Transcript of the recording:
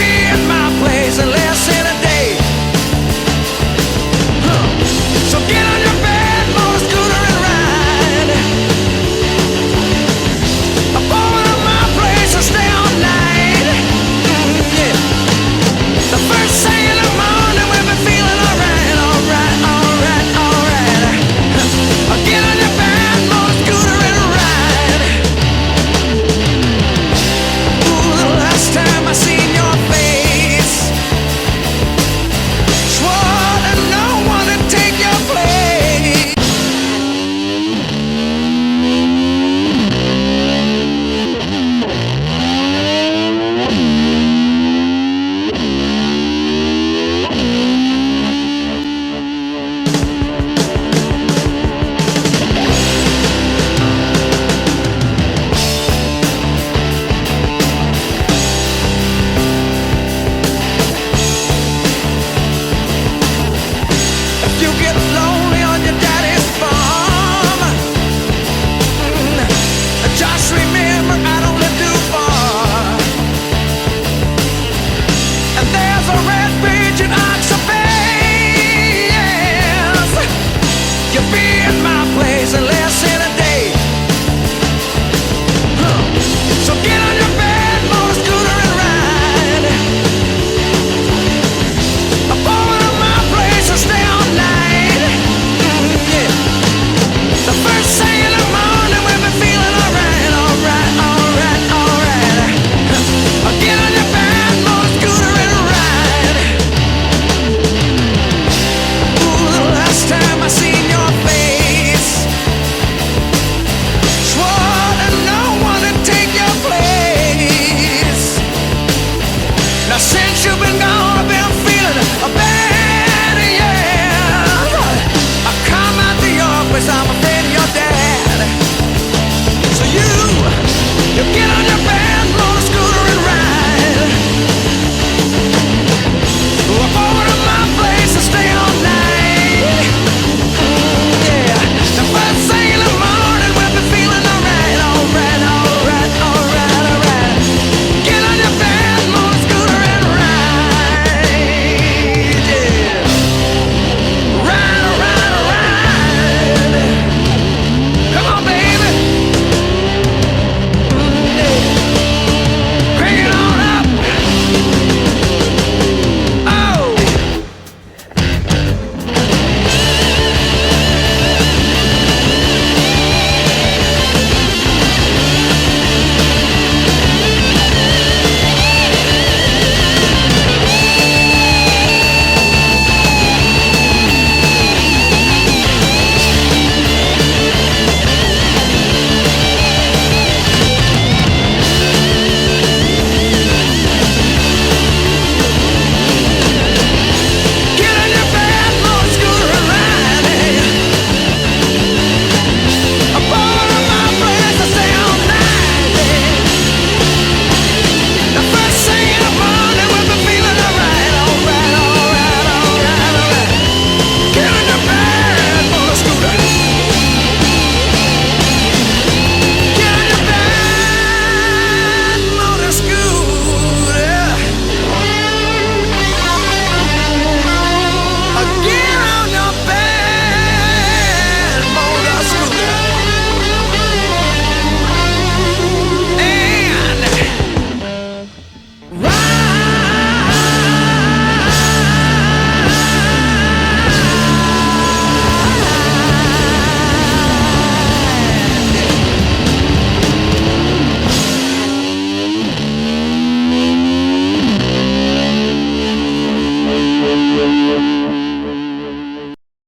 be in my place in less than a day. So get on your bed, motor scooter and ride up over to my place and stay all night. Yeah. The first thing in the morning we'll be feeling alright, alright, alright, alright. Get on your bed, motor scooter and ride. Ooh, the last time I seen your face, swore that no one would take your place. If you get lonely on your daddy's farm, just remember I don't live too far. And there's a red bridge in Oxford. You'll be in my place in less than a day. So get on your bed, motor scooter and ride up over to my place and stay all night. Yeah. The first thing in the morning we'll be feeling alright, alright, alright, alright. Get on your bed, motor scooter and ride. Ooh, the last time I seen your face, swore that no one would take your place. Now since you've been gone, I've been feeling bad, yeah. I come out to your place, I'm afraid of your dad. So you get on your bed, motor scooter and ride up over to my place and stay all night. Yeah, the first thing in the morning we'll be feeling alright, alright, alright, alright, alright. Get on your bed, motor scooter and ride. Yeah, ride, ride, ride. Come on, baby. Yeah. Crank it on up. Oh. Get on your bed, motor scooter and ride up over to my place and stay all night. The first thing in the morning we'll be feeling alright, alright, alright, alright, alright. Get on your bed, motor scooter. Get on your bed, motor scooter. Get on your bed, motor scooter, and ride.